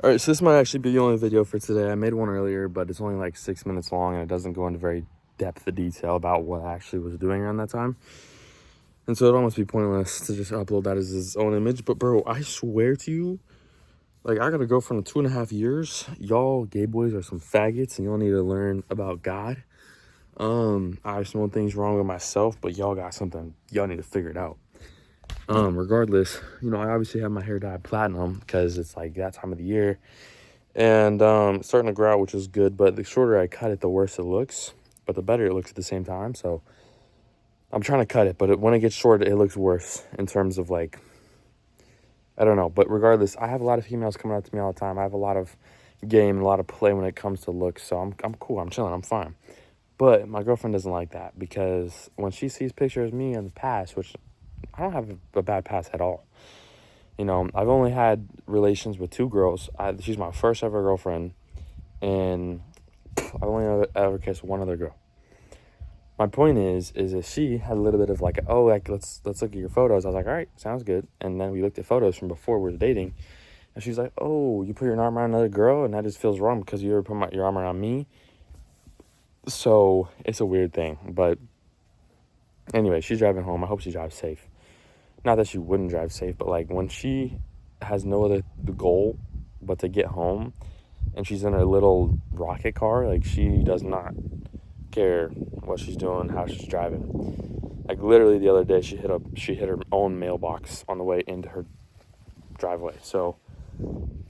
All right, so this might actually be the only video for today. I made one earlier, but it's only like 6 minutes long and it doesn't go into very depth of detail about what I actually was doing around that time. And so it'd almost be pointless to just upload that as his own image. But bro, I swear to you, like I got a girlfriend of 2.5 years. Y'all gay boys are some faggots and y'all need to learn about God. I have some things wrong with myself, but y'all got something y'all need to figure it out. Regardless, I obviously have my hair dyed platinum because it's like that time of the year. And it's starting to grow out, which is good, but the shorter I cut it, the worse it looks, but the better it looks at the same time. So I'm trying to cut it, but when it gets short, it looks worse in terms of like, I don't know. But regardless, I have a lot of females coming up to me all the time. I have a lot of game and a lot of play when it comes to looks. So I'm cool. I'm chilling. I'm fine. But my girlfriend doesn't like that because when she sees pictures of me in the past, which I don't have a bad past at all. I've only had relations with two girls. She's my first ever girlfriend, and I've only ever kissed one other girl. My point is that she had a little bit of like, oh, like let's look at your photos. I was like, all right, sounds good. And then we looked at photos from before we were dating, and she's like, oh, you put your arm around another girl, and that just feels wrong because you ever put your arm around me. So it's a weird thing, but anyway, she's driving home. I hope she drives safe. Not that she wouldn't drive safe, but like when she has no other goal but to get home, and she's in her little rocket car, like she does not care what she's doing, how she's driving. Like literally the other day, she hit her own mailbox on the way into her driveway. So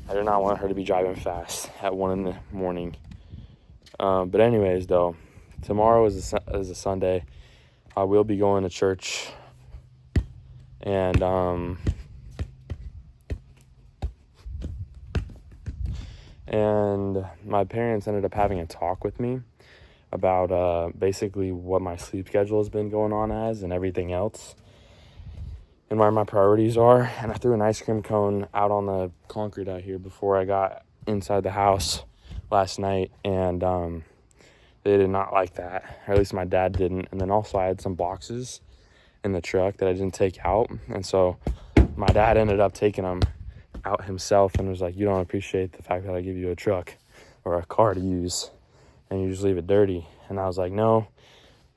I do not want her to be driving fast at 1 a.m. But anyways, though, tomorrow is a Sunday. I will be going to church, and my parents ended up having a talk with me about basically what my sleep schedule has been going on as and everything else and where my priorities are. And I threw an ice cream cone out on the concrete out here before I got inside the house last night, and they did not like that, or at least my dad didn't. And then also I had some boxes in the truck that I didn't take out, and so my dad ended up taking them out himself and was like, you don't appreciate the fact that I give you a truck or a car to use and you just leave it dirty. And I was like, no,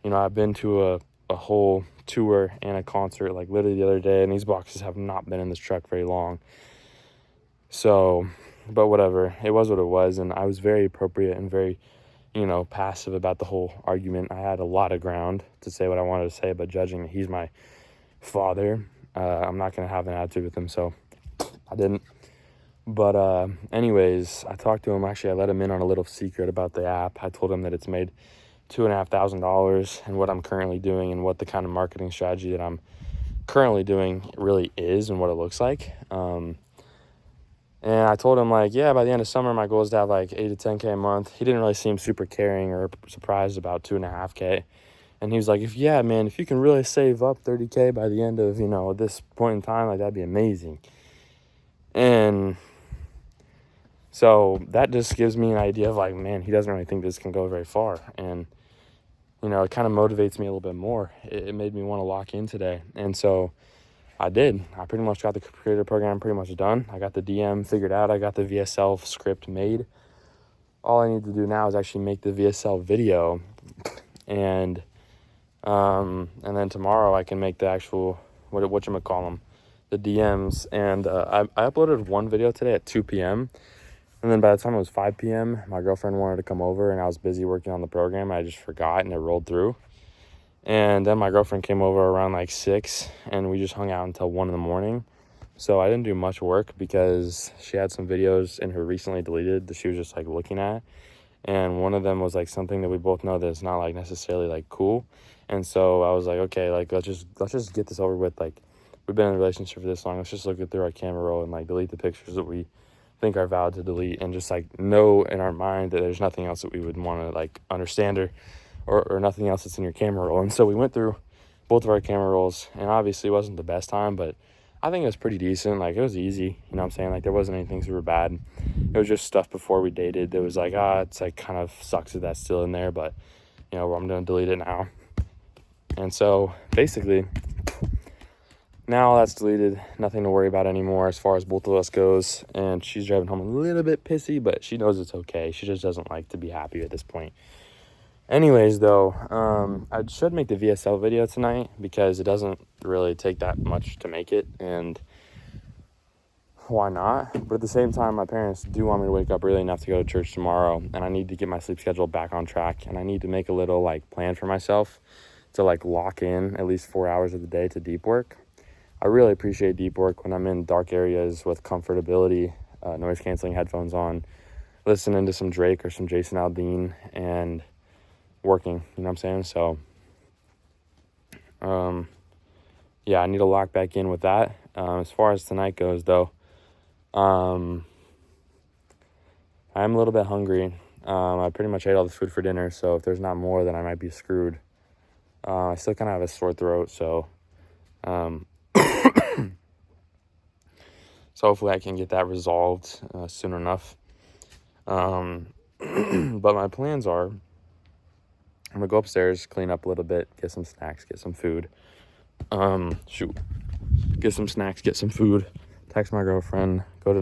I've been to a whole tour and a concert like literally the other day, and these boxes have not been in this truck very long. So, but whatever, it was what it was. And I was very appropriate and very, passive about the whole argument. I had a lot of ground to say what I wanted to say, but judging that he's my father, I'm not going to have an attitude with him. So I didn't. But anyways, I talked to him. Actually, I let him in on a little secret about the app. I told him that it's made $2,500 and what I'm currently doing and what the kind of marketing strategy that I'm currently doing really is and what it looks like. And I told him, like, yeah, by the end of summer, my goal is to have like 8 to 10K a month. He didn't really seem super caring or surprised about 2.5K. And he was like, if you can really save up 30K by the end of, this point in time, like that'd be amazing. And so that just gives me an idea of like, man, he doesn't really think this can go very far. And, it kind of motivates me a little bit more. It made me want to lock in today. And so I did. I pretty much got the creator program pretty much done. I got the DM figured out. I got the VSL script made. All I need to do now is actually make the VSL video. And then tomorrow I can make the actual, the DMs. And I uploaded one video today at 2 p.m. And then by the time it was 5 p.m., my girlfriend wanted to come over, and I was busy working on the program. I just forgot, and it rolled through. And then my girlfriend came over around like 6, and we just hung out until 1 in the morning. So I didn't do much work because she had some videos in her recently deleted that she was just like looking at. And one of them was like something that we both know that it's not like necessarily like cool. And so I was like, okay, like let's just get this over with. Like we've been in a relationship for this long. Let's just look it through our camera roll and like delete the pictures that we think are valid to delete, and just like know in our mind that there's nothing else that we would want to like understand or nothing else that's in your camera roll. And so we went through both of our camera rolls, and obviously it wasn't the best time, but I think it was pretty decent. Like it was easy, you know what I'm saying? Like there wasn't anything super bad. It was just stuff before we dated that was like, it's like kind of sucks that that's still in there, but I'm gonna delete it now. And so basically now that's deleted. Nothing to worry about anymore as far as both of us goes. And she's driving home a little bit pissy, but she knows it's okay. She just doesn't like to be happy at this point. Anyways, though, I should make the VSL video tonight because it doesn't really take that much to make it, and why not? But at the same time, my parents do want me to wake up early enough to go to church tomorrow, and I need to get my sleep schedule back on track, and I need to make a little plan for myself to lock in at least 4 hours of the day to deep work. I really appreciate deep work when I'm in dark areas with comfortability, noise canceling headphones on, listening to some Drake or some Jason Aldean, and working, you know what I'm saying? So yeah, I need to lock back in with that. As far as tonight goes, though, I'm a little bit hungry. I pretty much ate all the food for dinner, so if there's not more, then I might be screwed. I still kind of have a sore throat, so so hopefully I can get that resolved soon enough. But my plans are, I'm gonna go upstairs, clean up a little bit, get some snacks, get some food. Get some snacks, get some food, text my girlfriend, go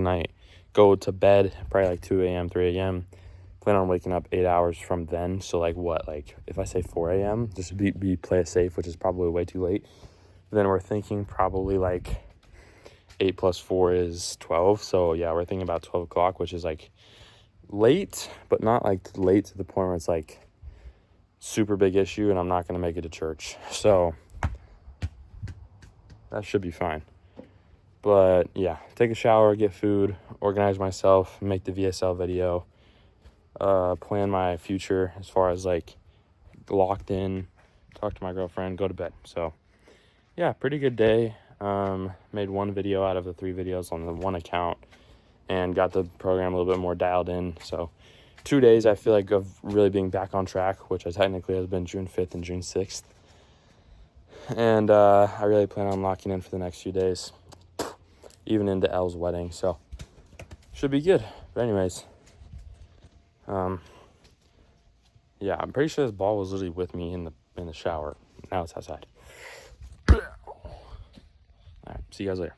to bed, probably 2 a.m., 3 a.m. Plan on waking up 8 hours from then. So if I say 4 a.m., just play it safe, which is probably way too late. Then we're thinking probably 8 plus 4 is 12. So yeah, we're thinking about 12 o'clock, which is late, but not late to the point where it's super big issue and I'm not going to make it to church. So that should be fine. But yeah, take a shower, get food, organize myself, make the VSL video, plan my future as far as locked in, talk to my girlfriend, go to bed. So yeah, pretty good day. Made one video out of the 3 videos on the one account and got the program a little bit more dialed in. So 2 days I feel of really being back on track, which technically has been June 5th and June 6th. And I really plan on locking in for the next few days, even into Elle's wedding. So should be good. But anyways, yeah, I'm pretty sure this ball was literally with me in the shower. Now it's outside. All right, see you guys later.